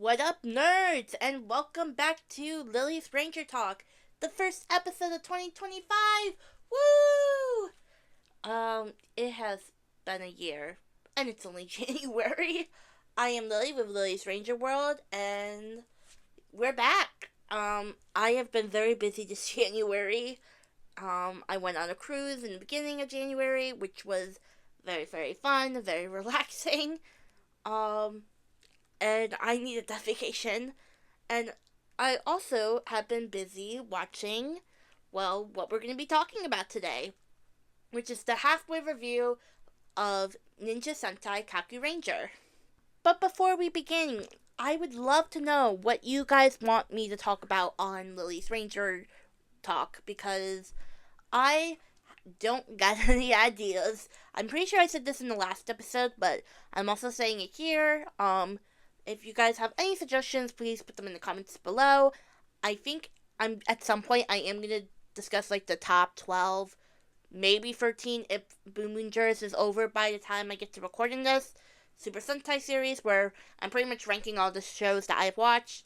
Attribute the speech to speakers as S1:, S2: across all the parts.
S1: What up, nerds? And welcome back to Lily's Ranger Talk, the first episode of 2025. Woo! It has been a year, and it's only January. I am Lily with Lily's Ranger World, and we're back. I have been very busy this January. I went on a cruise in the beginning of January, which was very, very fun, very relaxing. Um, and I needed that vacation. And I also have been busy watching, well, what we're going to be talking about today, which is the halfway review of Ninja Sentai Kakuranger. But before we begin, I would love to know what you guys want me to talk about on Lily's Ranger Talk, because I don't got any ideas. I'm pretty sure I said this in the last episode, but I'm also saying it here. If you guys have any suggestions, please put them in the comments below. I think at some point I am gonna discuss like the top 12, maybe 13 if Boom Rangers is over by the time I get to recording this Super Sentai series, where I'm pretty much ranking all the shows that I've watched.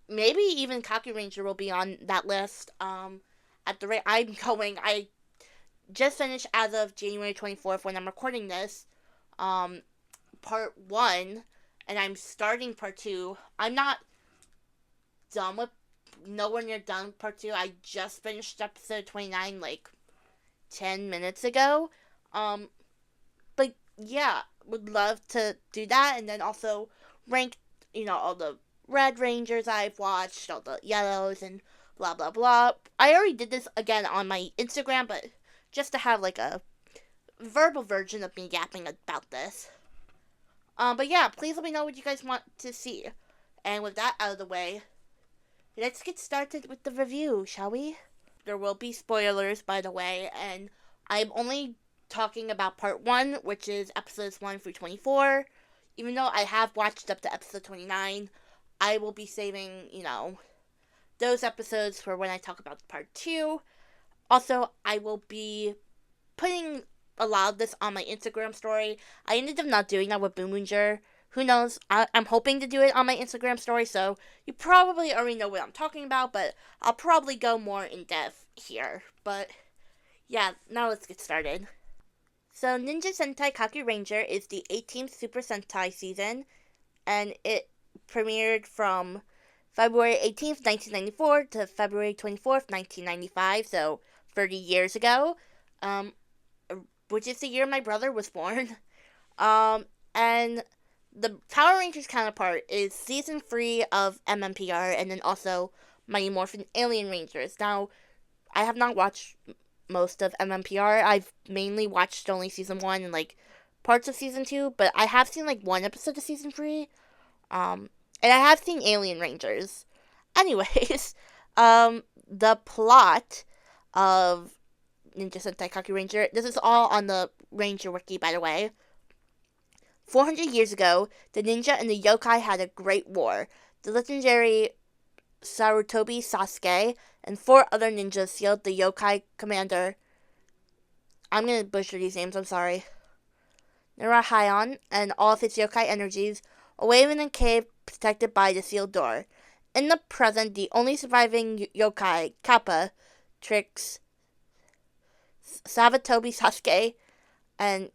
S1: Maybe even Kakuranger will be on that list. At the rate I'm going, I just finished as of January 24th when I'm recording this, part 1, and I'm starting part 2. I'm not done with, nowhere near done with part 2. I just finished episode 29 like 10 minutes ago. But yeah, would love to do that, and then also rank, all the Red Rangers I've watched, all the yellows, and blah blah blah. I already did this again on my Instagram, but just to have like a verbal version of me yapping about this. But yeah, please let me know what you guys want to see. And with that out of the way, let's get started with the review, shall we? There will be spoilers, by the way, and I'm only talking about part 1, which is episodes 1 through 24. Even though I have watched up to episode 29, I will be saving, those episodes for when I talk about part 2. Also, I will be putting a lot of this on my Instagram story. I ended up not doing that with Boom Ranger. Who knows? I'm hoping to do it on my Instagram story, so you probably already know what I'm talking about, but I'll probably go more in depth here. But yeah, now let's get started. So Ninja Sentai Kakuranger is the 18th Super Sentai season, and it premiered from February 18th, 1994 to February 24th, 1995, so 30 years ago, which is the year my brother was born. And the Power Rangers counterpart is Season 3 of MMPR, and then also Mighty Morphin Alien Rangers. Now, I have not watched most of MMPR. I've mainly watched only Season 1 and, parts of Season 2, but I have seen, one episode of Season 3. And I have seen Alien Rangers. Anyways, the plot of Ninja Sentai Kakuranger, this is all on the Ranger Wiki, by the way. 400 years ago, the ninja and the yokai had a great war. The legendary Sarutobi Sasuke and 4 other ninjas sealed the yokai commander, I'm gonna butcher these names, I'm sorry, Narahayon, and all of his yokai energies away in a cave protected by the sealed door. In the present, the only surviving yokai, Kappa, tricks Sarutobi Sasuke and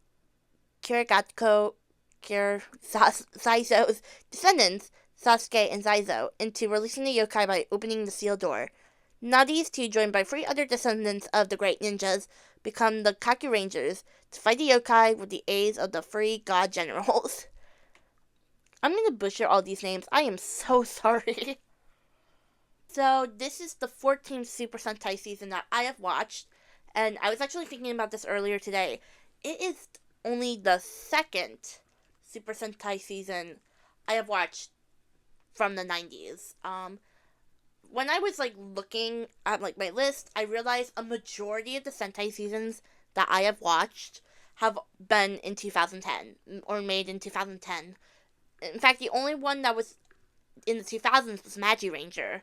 S1: Zaizo's descendants, Sasuke and Zaizo, into releasing the yokai by opening the sealed door. Now these two, joined by 3 other descendants of the great ninjas, become the Kakurangers to fight the yokai with the aids of the 3 god generals. I'm gonna butcher all these names. I am so sorry. So this is the 14th Super Sentai season that I have watched, and I was actually thinking about this earlier today. It is only the 2nd Super Sentai season I have watched from the 90s. When I was, looking at, my list, I realized a majority of the Sentai seasons that I have watched have been in 2010, or made in 2010. In fact, the only one that was in the 2000s was Magi Ranger,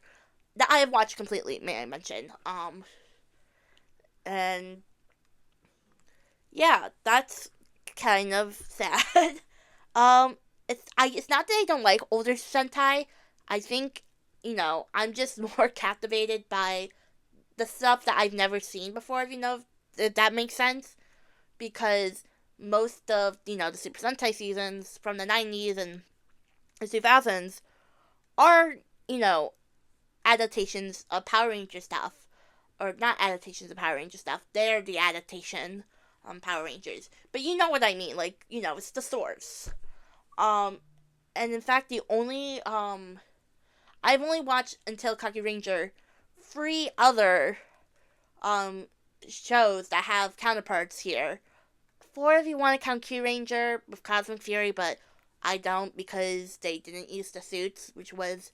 S1: that I have watched completely, may I mention. And yeah, that's kind of sad. it's not that I don't like older Sentai. I think, I'm just more captivated by the stuff that I've never seen before, if that makes sense. Because most of, the Super Sentai seasons from the 90s and the 2000s are, you know, adaptations of Power Ranger stuff. Or not adaptations of Power Ranger stuff. They're the adaptation Power Rangers. But you know what I mean. Like, it's the source. Um, and in fact, I've only watched until Kakuranger 3 other um shows that have counterparts here. 4 if you want to count Q Ranger with Cosmic Fury, but I don't because they didn't use the suits, which was,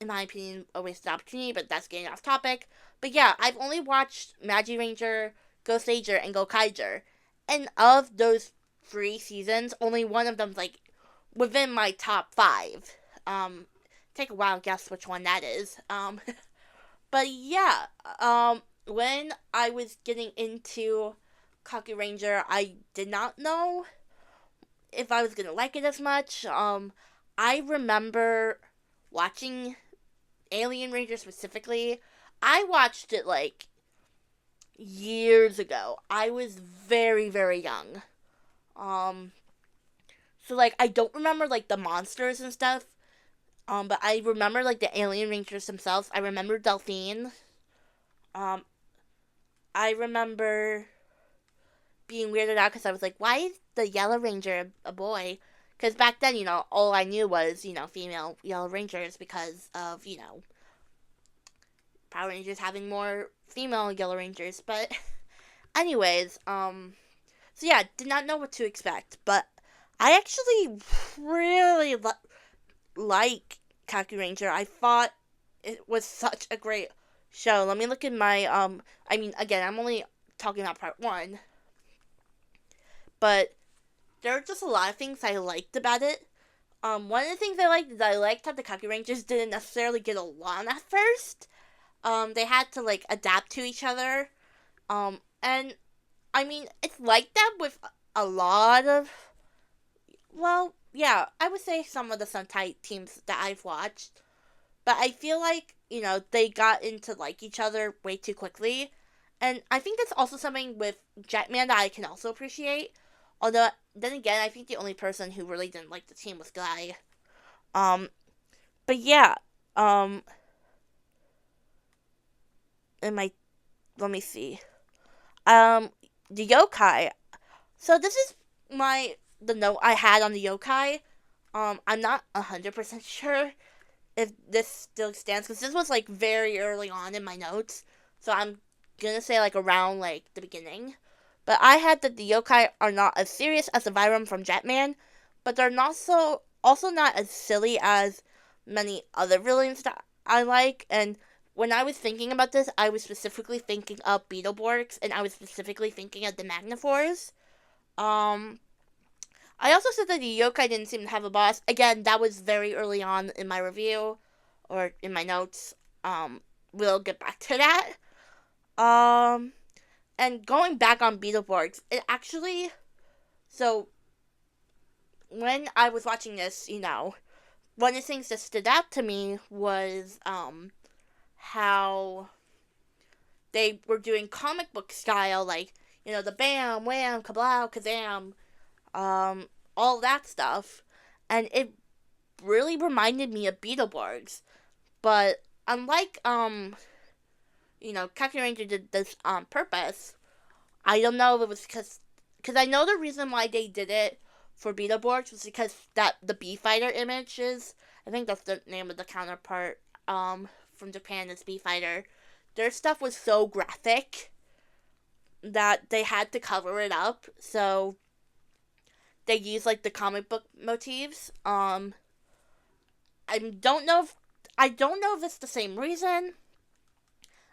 S1: in my opinion, a wasted opportunity, but that's getting off topic. But yeah, I've only watched Magi Ranger, Ghost Ranger, and Gokaiger. And of those 3 seasons, only one of them's like within my top 5. Take a wild guess which one that is. But yeah, when I was getting into Kakuranger, I did not know if I was gonna like it as much. I remember watching Alien Ranger specifically. I watched it like years ago. I was very, very young. So like I don't remember like the monsters and stuff. But I remember like the Alien Rangers themselves. I remember Delphine. Um, I remember being weirded out because I was like, why is the Yellow Ranger a boy? Because back then, all I knew was, female Yellow Rangers because of, Power Rangers having more female Yellow Rangers. But anyways, so yeah, did not know what to expect. But I actually really like Kakuranger. I thought it was such a great show. Let me look at my, again, I'm only talking about part 1. But there are just a lot of things I liked about it. One of the things I liked is I liked how the Kakurangers didn't necessarily get along at first. They had to, like, adapt to each other. And, it's like that with a lot of, well, yeah, I would say some of the Sentai teams that I've watched. But I feel like, they got into, like, each other way too quickly. And I think that's also something with Jetman that I can also appreciate. Although, then again, I think the only person who really didn't like the team was Guy. But yeah, let me see. The yokai. So this is the note I had on the yokai. I'm not 100% sure if this still stands, because this was, like, very early on in my notes. So I'm gonna say, like, around, like, the beginning. But I had that the yokai are not as serious as the Vyram from Jetman, but they're also not as silly as many other villains that I like. And when I was thinking about this, I was specifically thinking of Beetleborgs, and I was specifically thinking of the Magnaphores. I also said that the yokai didn't seem to have a boss. Again, that was very early on in my review, or in my notes. We'll get back to that. And going back on Beetleborgs, it actually, so, when I was watching this, one of the things that stood out to me was, how they were doing comic book style, like, the bam, wham, kablow, kazam, all that stuff, and it really reminded me of Beetleborgs, but unlike, Kakuranger did this on purpose. I don't know if it was because I know the reason why they did it for Beetleborgs was because that the B-Fighter images, I think that's the name of the counterpart, from Japan is B-Fighter, their stuff was so graphic that they had to cover it up, so they used, like, the comic book motifs. I don't know if it's the same reason,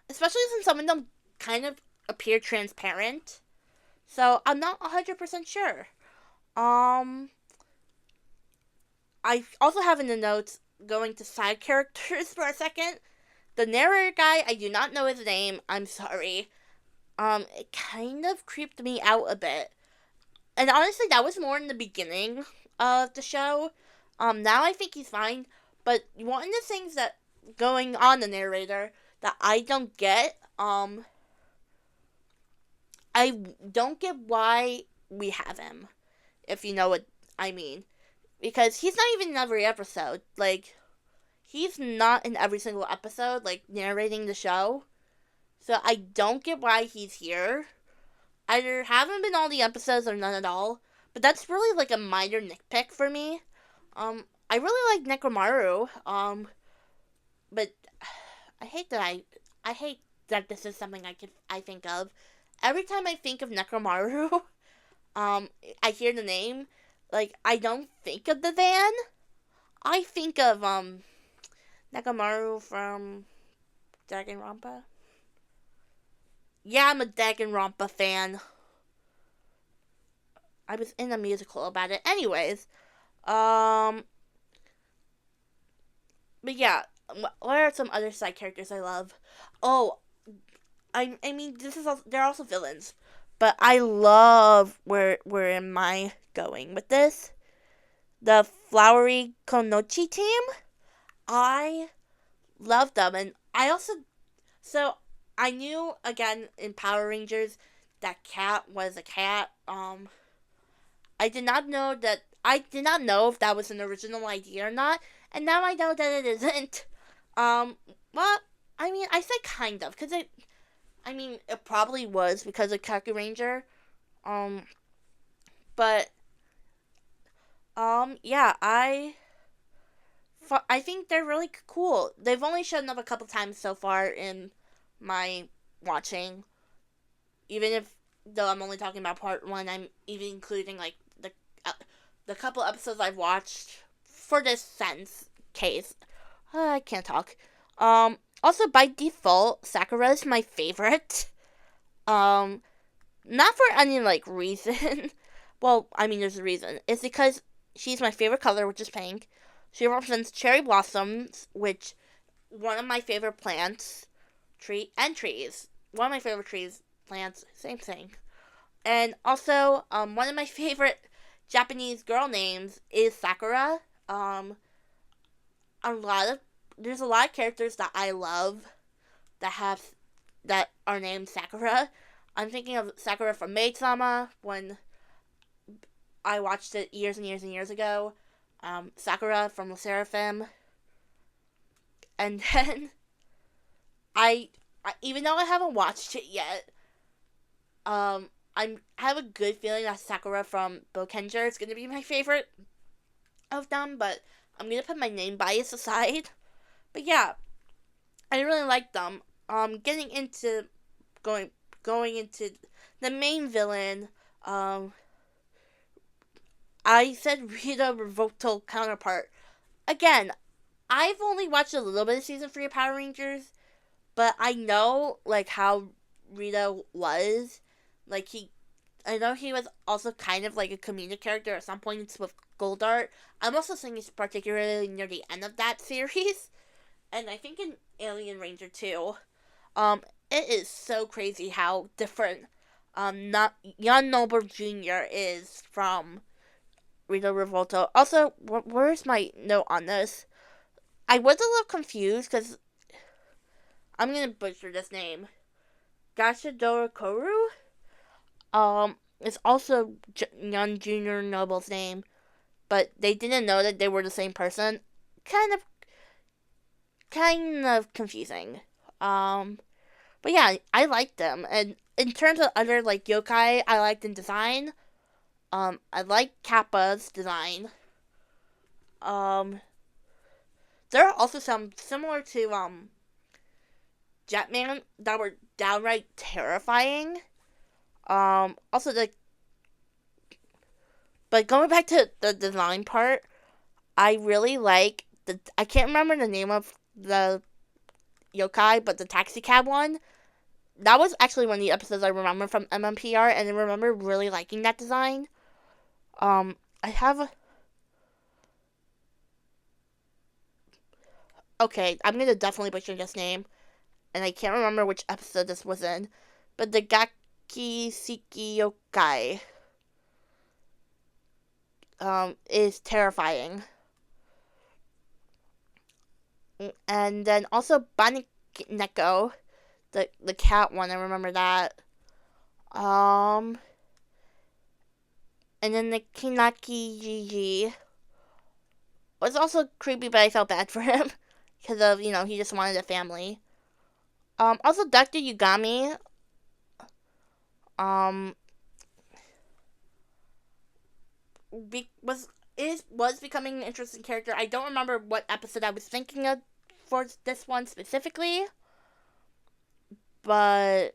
S1: especially since some of them kind of appear transparent. So I'm not 100% sure. I also have in the notes, going to side characters for a second. The narrator guy, I do not know his name. I'm sorry. It kind of creeped me out a bit. And honestly, that was more in the beginning. of the show. Now I think he's fine, but one of the things that going on the narrator that I don't get, I don't get why we have him, if you know what I mean. Because he's not even in every episode. Like, he's not in every single episode, like, narrating the show. So I don't get why he's here. Either haven't been all the episodes or none at all. But that's really, like, a minor nitpick for me. I really like Nekomaru. But I hate that I hate that this is something I think of. Every time I think of Nekomaru, I hear the name, like, I don't think of the van. I think of, Nekomaru from Danganronpa. Yeah, I'm a Danganronpa fan. I was in a musical about it. Anyways, but yeah, what are some other side characters I love? Oh, I mean, they're also villains, but I love where am I going with this? The Flowery Konochi team. I love them, and I knew again in Power Rangers that Cat was a cat. I did not know if that was an original idea or not, and now I know that it isn't. Well, I mean, I said kind of, because it probably was because of Kakuranger. But, yeah, I think they're really cool. They've only shown up a couple times so far in my watching. Even if, though I'm only talking about part one, I'm even including, like, the couple episodes I've watched for this sense case. I can't talk. Also, by default, Sakura is my favorite. Not for any, like, reason. Well, I mean, there's a reason. It's because she's my favorite color, which is pink. She represents cherry blossoms, which one of my favorite plants, trees. One of my favorite trees, plants, same thing. And also, one of my favorite Japanese girl names is Sakura. There's a lot of characters that I love that are named Sakura. I'm thinking of Sakura from Maid-sama when I watched it years and years and years ago. Sakura from the Seraphim. And then I even though I haven't watched it yet, I have a good feeling that Sakura from Bokenger is gonna be my favorite of them, but I'm gonna put my name bias aside. But yeah, I really like them. Getting into going into the main villain. I said Rita Revolto counterpart. Again, I've only watched a little bit of season 3 of Power Rangers, but I know, like, how Rita was. Like, I know he was also kind of like a comedic character at some points with Goldart. I'm also saying he's particularly near the end of that series. And I think in Alien Ranger 2, it is so crazy how different, not Jan Noble Jr. is from Rita Revolto. Also, where's my note on this? I was a little confused because I'm gonna butcher this name. Gashadora Koru? It's also Jan Jr. Noble's name, but they didn't know that they were the same person. Kind of confusing. But yeah, I liked them. And in terms of other, like, yokai I liked in design, I like Kappa's design. There are also some similar to, Jetman that were downright terrifying. Also, but going back to the design part, I really like I can't remember the name of the yokai, but the taxi cab one. That was actually one of the episodes I remember from MMPR, and I remember really liking that design. I have okay, I'm gonna definitely butcher this name, and I can't remember which episode this was in, but the Gaki Siki Yokai. is terrifying. And then also Neko, the cat one, I remember that. And then the Kinaki Gigi was also creepy, but I felt bad for him because of, he just wanted a family. Also Dr. Yugami, um, was becoming an interesting character. I don't remember what episode I was thinking of for this one specifically, but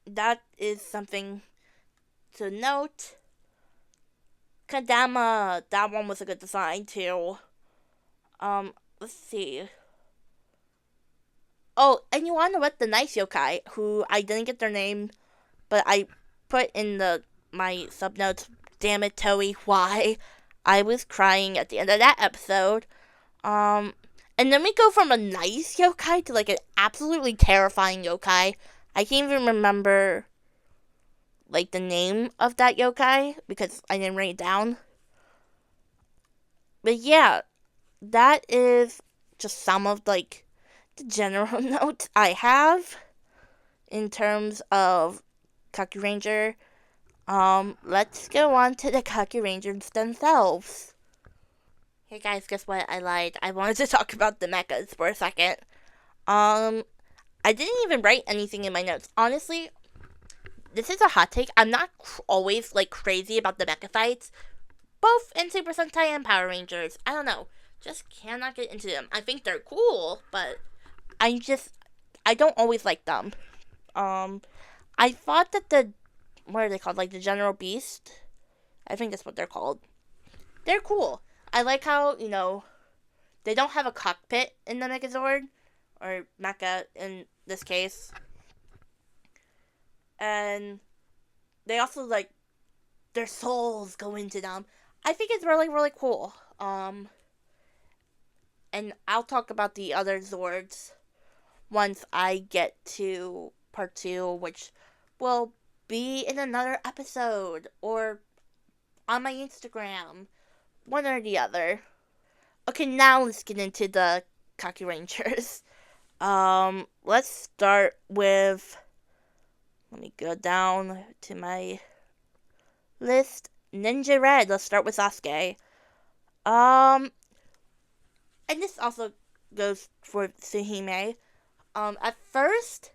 S1: that is something to note. Kadama, that one was a good design too. Let's see. Oh, and you wanna know what? The nice yokai, who I didn't get their name, but I put in my sub notes. Damn it, Toei, why? I was crying at the end of that episode. And then we go from a nice yokai to like an absolutely terrifying yokai. I can't even remember like the name of that yokai because I didn't write it down. But yeah, that is just some of like the general notes I have in terms of Kakuranger. Let's go on to the Kakurangers themselves. Hey guys, guess what? I lied. I wanted to talk about the mechas for a second. I didn't even write anything in my notes. Honestly, this is a hot take. I'm not always like crazy about the mecha fights, both in Super Sentai and Power Rangers. I don't know, just cannot get into them. I think they're cool, but I don't always like them. I thought that what are they called? Like the General Beast? I think that's what they're called. They're cool. I like how, they don't have a cockpit in the Megazord, or Mecha in this case. And they also, like, their souls go into them. I think it's really, really cool. And I'll talk about the other Zords once I get to part 2, which will be in another episode, or on my Instagram. One or the other. Okay, now let's get into the Kakurangers. Let's start with... Let me go down to my list. Ninja Red. Let's start with Sasuke. And this also goes for Suhime. At first,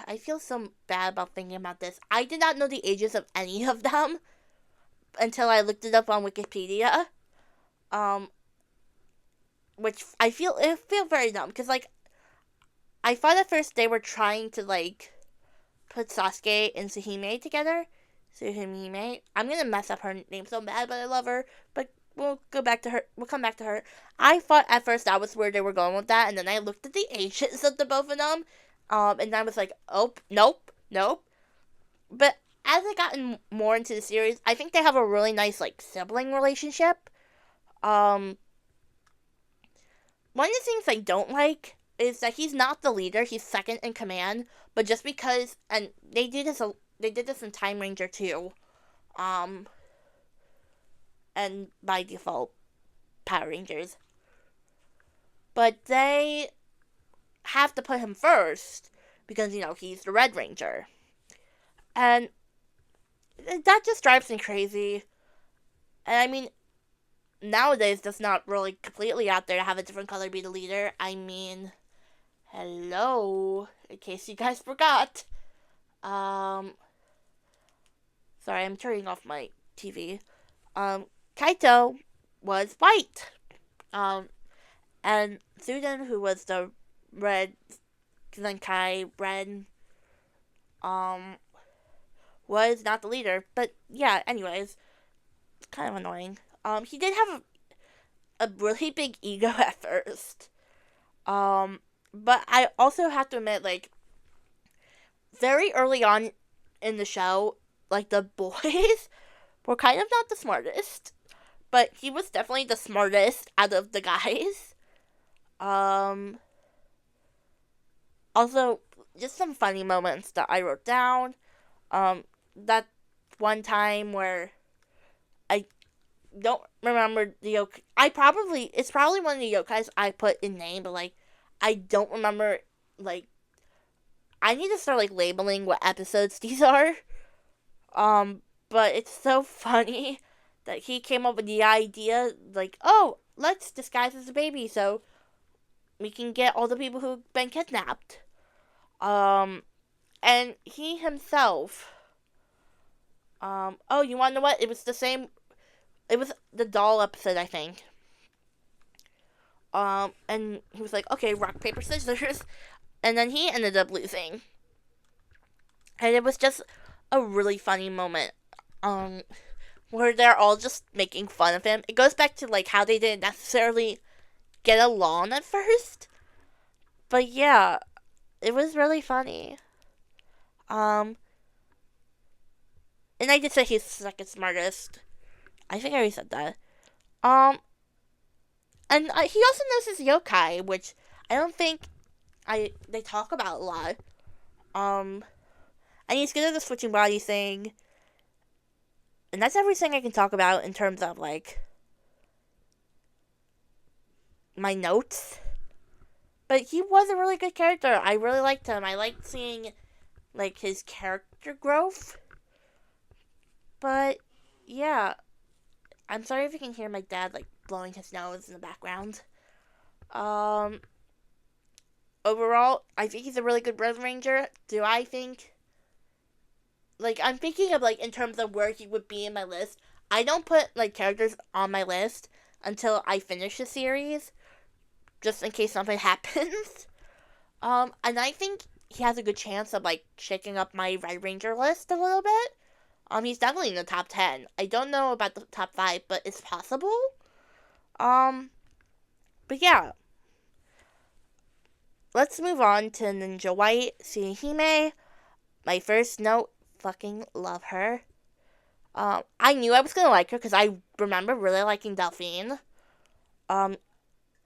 S1: I feel so bad about thinking about this. I did not know the ages of any of them until I looked it up on Wikipedia. Which I feel very dumb because like I thought at first they were trying to like put Sasuke and Suhime together. Suhime. I'm gonna mess up her name so bad, but I love her. But we'll come back to her. I thought at first that was where they were going with that, and then I looked at the ages of the both of them, and I was like, oh, nope. But as I gotten more into the series, I think they have a really nice like sibling relationship. One of the things I don't like is that he's not the leader; he's second in command. But just because, and they did this in Time Ranger too, and by default, Power Rangers. But they have to put him first because he's the Red Ranger, and that just drives me crazy. And I mean, nowadays that's not really completely out there to have a different color be the leader. I mean, hello, in case you guys forgot. Sorry, I'm turning off my TV. Kaito was white. And Suden, who was the red Zenkai Red, was not the leader. But yeah, anyways, it's kind of annoying. He did have a really big ego at first. But I also have to admit, like, very early on in the show, like, the boys were kind of not the smartest. But he was definitely the smartest out of the guys. Also, just some funny moments that I wrote down. That one time where I don't remember the yokai. It's probably one of the yokais I put in name, but like I don't remember. Like I need to start like labeling what episodes these are. But it's so funny that he came up with the idea, like, oh, let's disguise as a baby so we can get all the people who've been kidnapped. And he himself, oh, you want to know what? It was the doll episode, I think. And he was like, okay, rock, paper, scissors. And then he ended up losing. And it was just a really funny moment. Where they're all just making fun of him. It goes back to, like, how they didn't necessarily get along at first. But yeah, it was really funny. And I did say he's the second smartest. I think I already said that. And he also knows his yokai, which I don't think they talk about a lot. And he's good at the switching body thing. And that's everything I can talk about in terms of, like, my notes. But he was a really good character. I really liked him. I liked seeing, like, his character growth. But, yeah. I'm sorry if you can hear my dad, like, blowing his nose in the background. Overall, I think he's a really good Red Ranger. Do I think... Like, I'm thinking of, like, in terms of where he would be in my list. I don't put, like, characters on my list until I finish the series, just in case something happens. And I think he has a good chance of, like, shaking up my Red Ranger list a little bit. He's definitely in the top 10. I don't know about the top 5, but it's possible. But yeah. Let's move on to Ninja White Tsuhime. My first note, fucking love her. I knew I was gonna like her because I remember really liking Delphine. And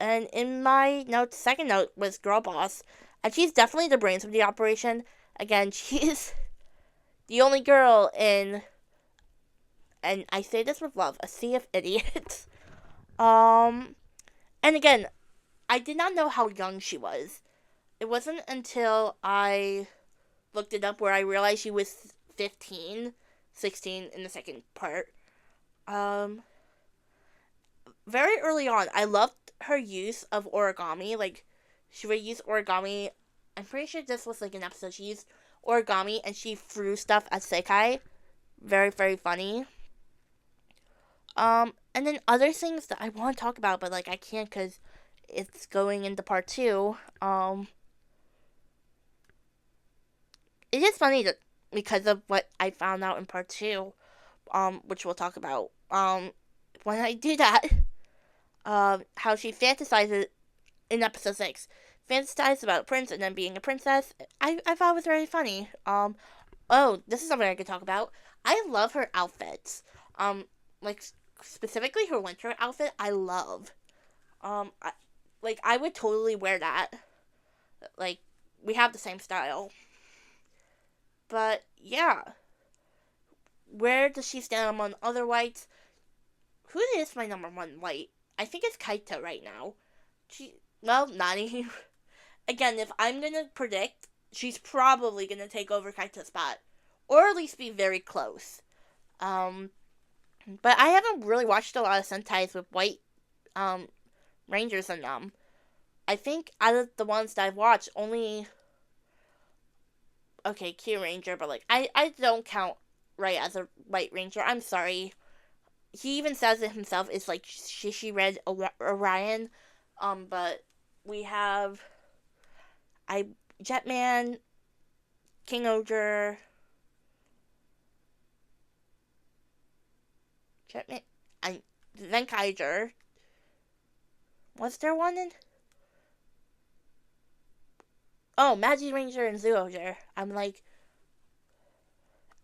S1: in my notes, second note was Girl Boss, and she's definitely the brains of the operation. Again, she's the only girl in, and I say this with love, a sea of idiots. And again, I did not know how young she was. It wasn't until I looked it up where I realized she was 15, 16 in the second part. Very early on, I loved her use of origami. Like, she would use origami. I'm pretty sure this was, like, an episode. She used origami and she threw stuff at Sekai. Very, very funny. And then other things that I want to talk about, but, like, I can't because it's going into part 2. It is funny that because of what I found out in part 2, which we'll talk about, when I do that, how she fantasizes in episode 6, fantasized about a prince and then being a princess. I thought it was very funny. Oh, this is something I could talk about. I love her outfits. Like, specifically her winter outfit, I love. I would totally wear that. Like, we have the same style. But, yeah. Where does she stand among other whites? Who is my number one white? I think it's Kaito right now. Nani. Again, if I'm gonna predict, she's probably gonna take over Kaito's spot. Or at least be very close. But I haven't really watched a lot of Sentais with white, Rangers in them. I think out of the ones that I've watched, only... Okay, Q Ranger, but, like, I don't count Ray as a white Ranger. I'm sorry. He even says it himself. It's like she read Orion. But we have... Jetman, King Ogre... Jetman... and then Kaiser. Was there one in... Oh, Magi Ranger and Zooger. I'm like...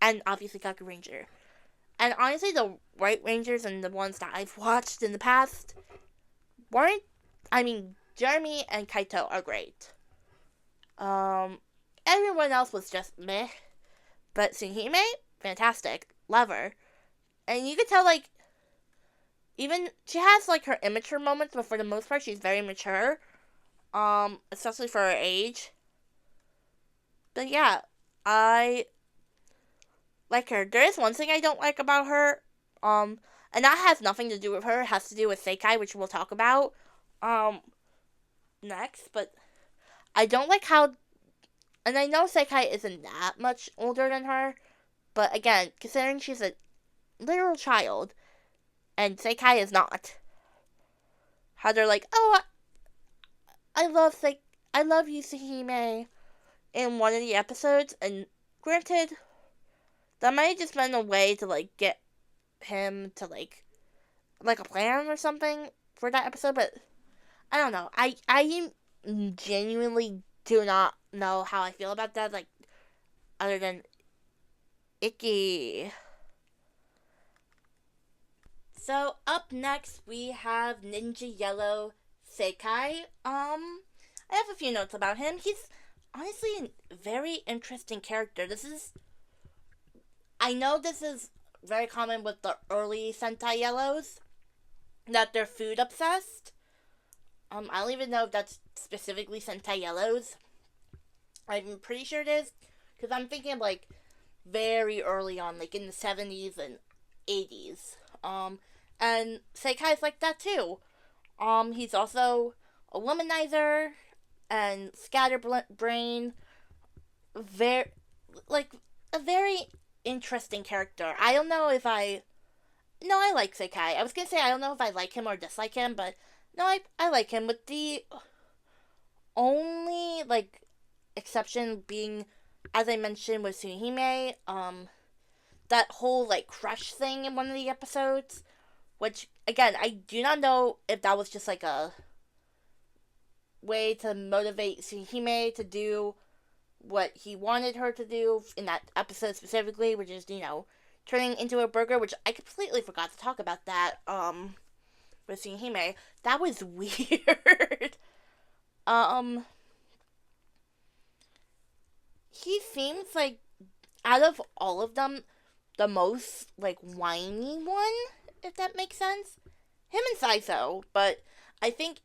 S1: And obviously Kakuranger. And honestly, the White Rangers and the ones that I've watched in the past weren't... I mean, Jeremy and Kaito are great. Everyone else was just meh. But Tsuhime, fantastic. lover. And you can tell, like, even she has, like, her immature moments, but for the most part, she's very mature. Especially for her age. But yeah, I like her. There is one thing I don't like about her, and that has nothing to do with her. It has to do with Sekai, which we'll talk about, next. But I don't like how, and I know Sekai isn't that much older than her, but again, considering she's a literal child, and Sekai is not, how they're like, oh, I love I love Yusahime in one of the episodes, and granted, that might have just been a way to, like, get him to, like a plan or something for that episode, but I don't know. I genuinely do not know how I feel about that, like, other than icky. So, up next, we have Ninja Yellow Sekai. I have a few notes about him. He's honestly a very interesting character. I know this is very common with the early Sentai Yellows, that they're food obsessed. I don't even know if that's specifically Sentai Yellows. I'm pretty sure it is, because I'm thinking of, like, very early on, like in the 70s and 80s. And Seikai's like that too. He's also a womanizer and scatterbrain. Very, like, a very interesting character. I don't know if I. No, I like Seikai. I was gonna say I don't know if I like him or dislike him, but no, I like him. With the only, like, exception being, as I mentioned with Tsuhime, that whole, like, crush thing in one of the episodes, which, again, I do not know if that was just, like, a way to motivate Tsuhime to do what he wanted her to do in that episode specifically, which is, turning into a burger, which I completely forgot to talk about that, with Tsuhime. That was weird. He seems like, out of all of them, the most, like, whiny one, if that makes sense. Him and Saiso, but I think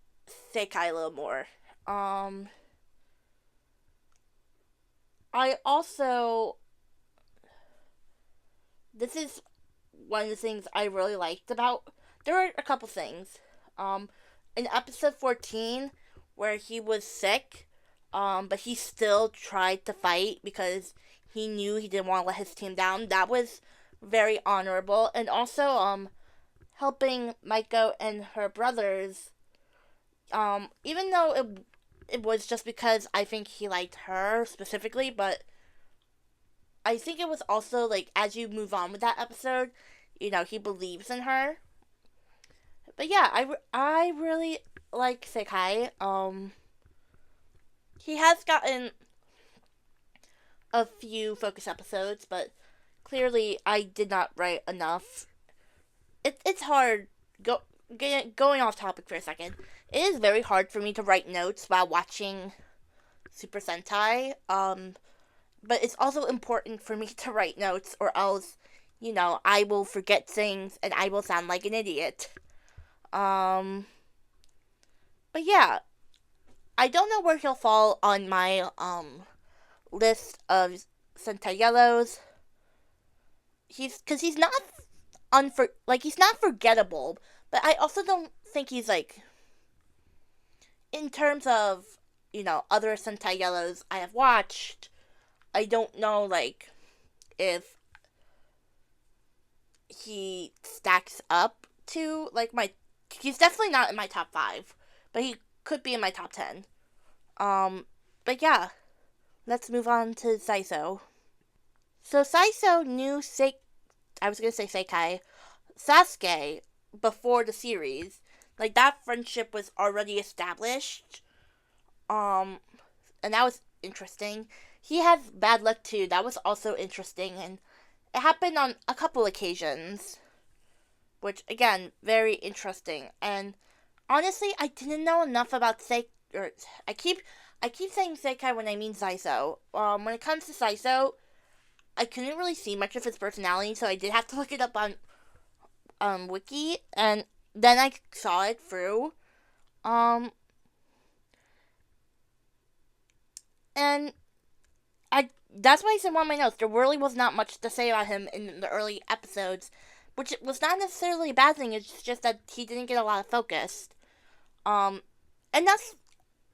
S1: Sekai a little more. I also, this is one of the things I really liked about, there are a couple things. In episode 14, where he was sick, but he still tried to fight because he knew he didn't want to let his team down. That was very honorable. And also, helping Maiko and her brothers, even though it was just because I think he liked her specifically, but I think it was also, like, as you move on with that episode, he believes in her. But yeah, I really like Sekai. He has gotten a few focus episodes, but clearly I did not write enough. It's hard. Going off topic for a second. It is very hard for me to write notes while watching Super Sentai. But it's also important for me to write notes, or else, I will forget things and I will sound like an idiot. But yeah, I don't know where he'll fall on my list of Sentai Yellows. Because he's not he's not forgettable, but I also don't think he's, like, in terms of, other Sentai Yellows I have watched, I don't know, like, if he stacks up to, like, he's definitely not in my top 5, but he could be in my top 10. But yeah, let's move on to Saiso. So Saiso knew I was gonna say Sekai, Sasuke, before the series. Like, that friendship was already established. And that was interesting. He has bad luck too. That was also interesting, and it happened on a couple occasions, which, again, very interesting. And honestly, I didn't know enough about I keep saying Sekai when I mean Saiso. When it comes to Saiso, I couldn't really see much of his personality, so I did have to look it up on Wiki, and then I saw it through. And that's why I said one of my notes. There really was not much to say about him in the early episodes, which was not necessarily a bad thing. It's just that he didn't get a lot of focus. And that's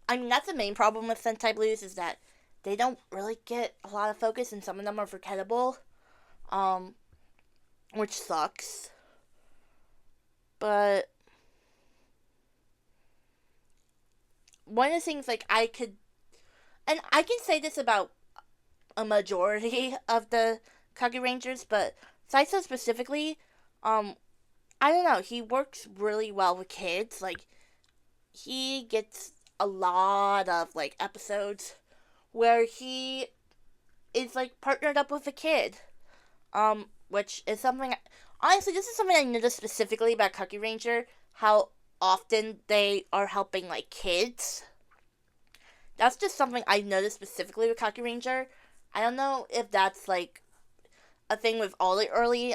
S1: the main problem with Sentai Blues, is that they don't really get a lot of focus, and some of them are forgettable, which sucks. But one of the things, like, I can say this about a majority of the Kakurangers, but Saiso specifically, I don't know, he works really well with kids. Like, he gets a lot of, like, episodes where he is, like, partnered up with a kid, which is something, honestly, this is something I noticed specifically about Kakuranger, how often they are helping, like, kids. That's just something I noticed specifically with Kakuranger. I don't know if that's, like, a thing with all the early,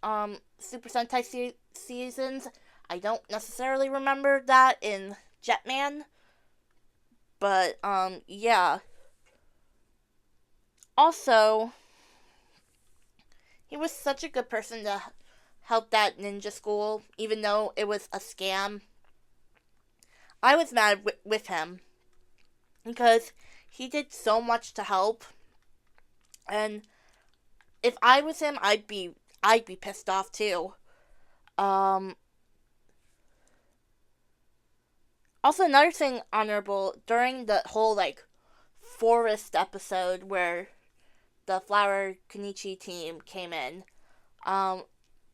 S1: Super Sentai seasons. I don't necessarily remember that in Jetman. But, yeah. Also, he was such a good person to help that ninja school, even though it was a scam. I was mad with him, because he did so much to help, and if I was him, I'd be pissed off too. Also, another thing honorable, during the whole, like, forest episode where the Flower Kenichi team came in,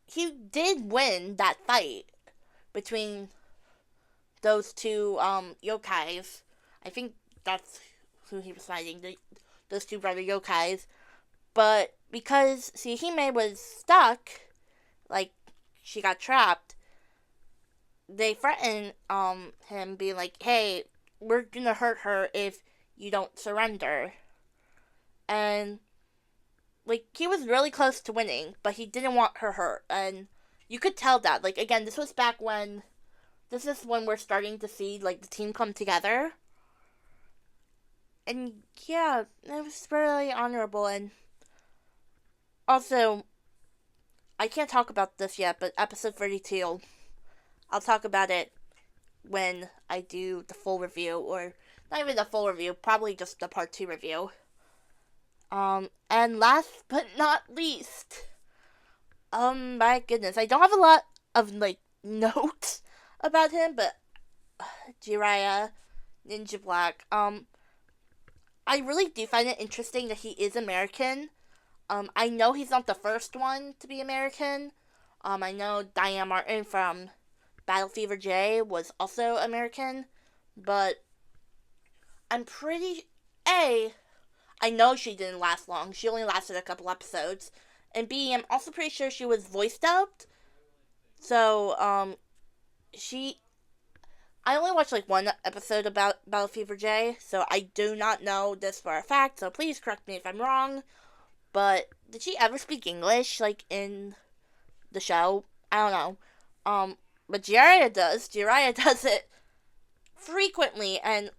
S1: he did win that fight between those two, yokais. I think that's who he was fighting, those two brother yokais. But because Hime was stuck, like, she got trapped, they threatened him, being like, hey, we're gonna hurt her if you don't surrender. And, like, he was really close to winning, but he didn't want her hurt. And you could tell that. Like, again, this is when we're starting to see, like, the team come together. And, yeah, it was really honorable. And also, I can't talk about this yet, but episode 32, I'll talk about it when I do the full review, or not even the full review, probably just the part 2 review. And last but not least, my goodness, I don't have a lot of, like, notes about him, but Jiraiya, Ninja Black, I really do find it interesting that he is American. I know he's not the first one to be American. I know Diane Martin from Battle Fever J was also American, but I'm pretty... I know she didn't last long. She only lasted a couple episodes. And B, I'm also pretty sure she was voice dubbed. So, I only watched, like, one episode about Battle Fever J, so I do not know this for a fact, so please correct me if I'm wrong. But did she ever speak English, like, in the show? I don't know. But Jiraiya does. Jiraiya does it frequently, and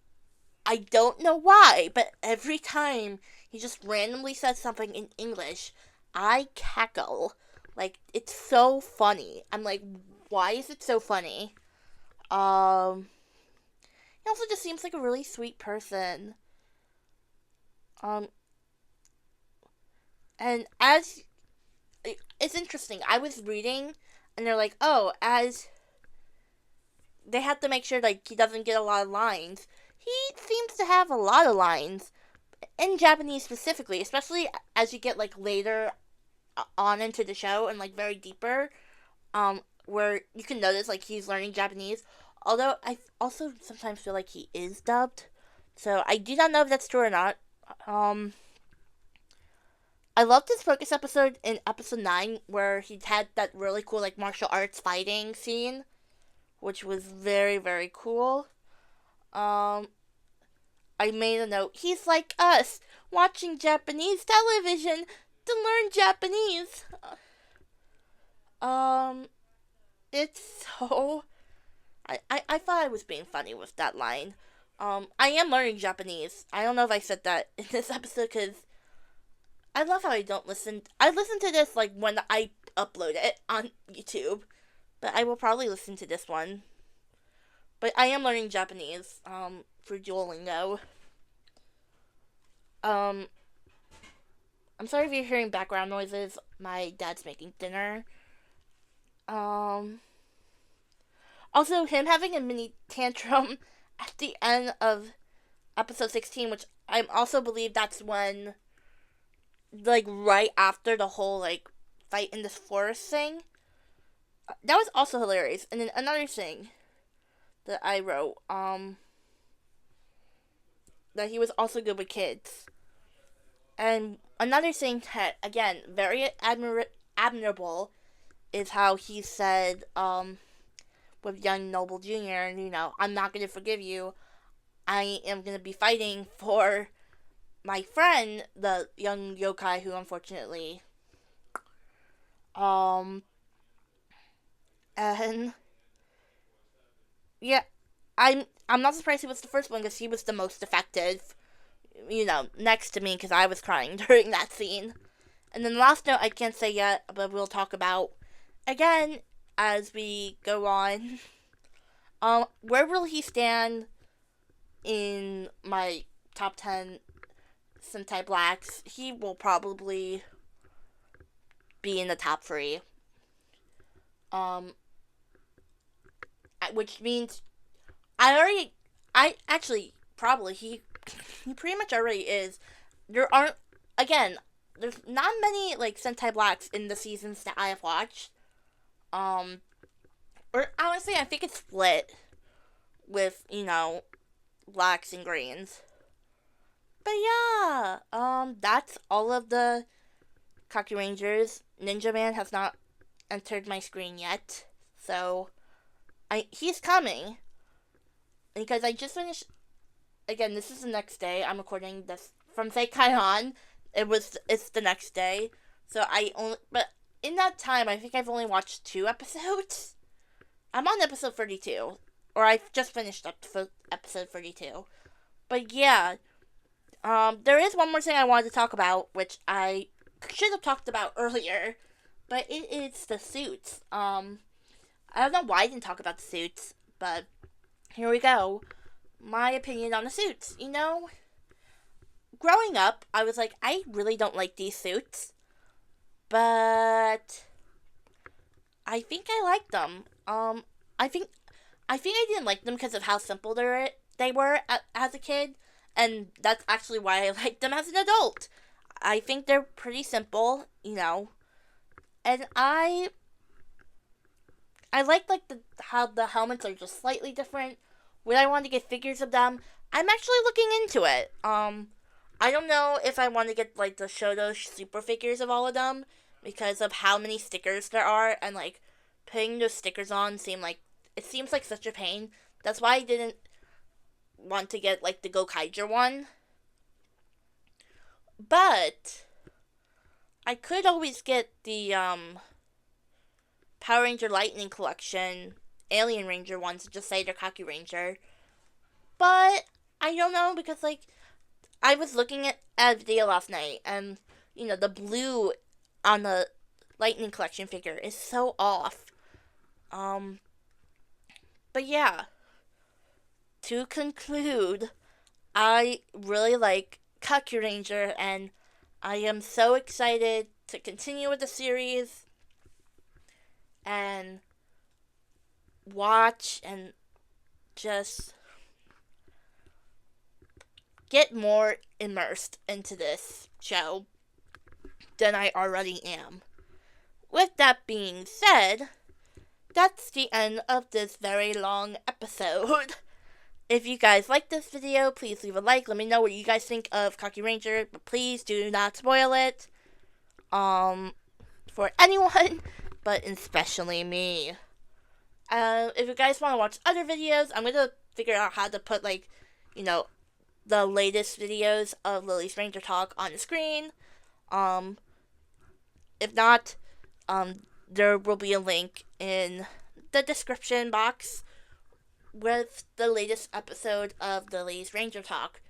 S1: I don't know why, but every time he just randomly says something in English, I cackle. Like, it's so funny. I'm like, why is it so funny? He also just seems like a really sweet person. And it's interesting. I was reading, and they're like, oh, as they have to make sure, like, he doesn't get a lot of lines. He seems to have a lot of lines, in Japanese specifically, especially as you get, like, later on into the show and, like, very deeper, where you can notice, like, he's learning Japanese. Although, I also sometimes feel like he is dubbed. So, I do not know if that's true or not. I loved this focus episode in episode 9, where he had that really cool, like, martial arts fighting scene, which was very, very cool. I made a note. He's like us, watching Japanese television. to learn Japanese. Um, it's so. I thought I was being funny with that line. I am learning Japanese. I don't know if I said that in this episode because I love how I don't listen. I listen to this like when I upload it on YouTube, but I will probably listen to this one. But I am learning Japanese. For Duolingo. Um, I'm sorry if you're hearing background noises. My dad's making dinner. Um, Also, him having a mini tantrum at the end of episode 16, which I also believe that's when, like, right after the whole, like, fight in this forest thing. That was also hilarious. And then another thing that I wrote, that he was also good with kids. And another thing that, again, very admirable is how he said, with young Noble Jr., I'm not going to forgive you. I am going to be fighting for my friend, the young yokai who unfortunately, and yeah, I'm not surprised he was the first one because he was the most effective, next to me because I was crying during that scene. And then the last note I can't say yet, but we'll talk about again as we go on. Where will he stand in my top 10 Sentai Blacks? He will probably be in the top 3. Which means probably he pretty much already is. There's not many, like, Sentai Blacks in the seasons that I have watched. Or honestly, I think it's split with, blacks and greens. But yeah, that's all of the Kakurangers. Ninja Man has not entered my screen yet, so he's coming because I just finished. Again, this is the next day. I'm recording this from Sekai on. It's the next day, so but in that time, I think I've only watched 2 episodes. I'm on episode 32, or I've just finished episode 32. But yeah, there is one more thing I wanted to talk about, which I should have talked about earlier, but it is the suits. I don't know why I didn't talk about the suits, but here we go. My opinion on the suits. Growing up, I was like, I really don't like these suits, but I think I like them. I think I didn't like them because of how simple they were as a kid, and that's actually why I liked them as an adult. I think they're pretty simple, and I like how the helmets are just slightly different. When I want to get figures of them, I'm actually looking into it. I don't know if I want to get like the Shoto super figures of all of them because of how many stickers there are, and like putting those stickers on seems like such a pain. That's why I didn't want to get like the Gokaiger one. But I could always get the Power Ranger Lightning Collection Alien Ranger ones to just say they're Kakuranger. But I don't know because like I was looking at a video last night and the blue on the Lightning Collection figure is so off. But yeah, to conclude, I really like Kakuranger and I am so excited to continue with the series and watch and just get more immersed into this show than I already am. With that being said, that's the end of this very long episode. If you guys like this video, please leave a like. Let me know what you guys think of Kakuranger, but please do not spoil it. For anyone, but especially me. If you guys want to watch other videos, I'm gonna figure out how to put the latest videos of Lily's Ranger Talk on the screen. If not, there will be a link in the description box with the latest episode of the Lily's Ranger Talk.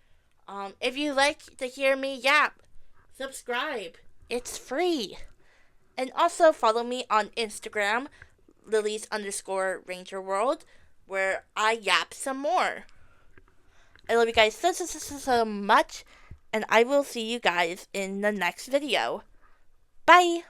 S1: If you like to hear me yap, subscribe. It's free. And also follow me on Instagram, Lily's_Ranger World, where I yap some more. I love you guys so much, and I will see you guys in the next video. Bye!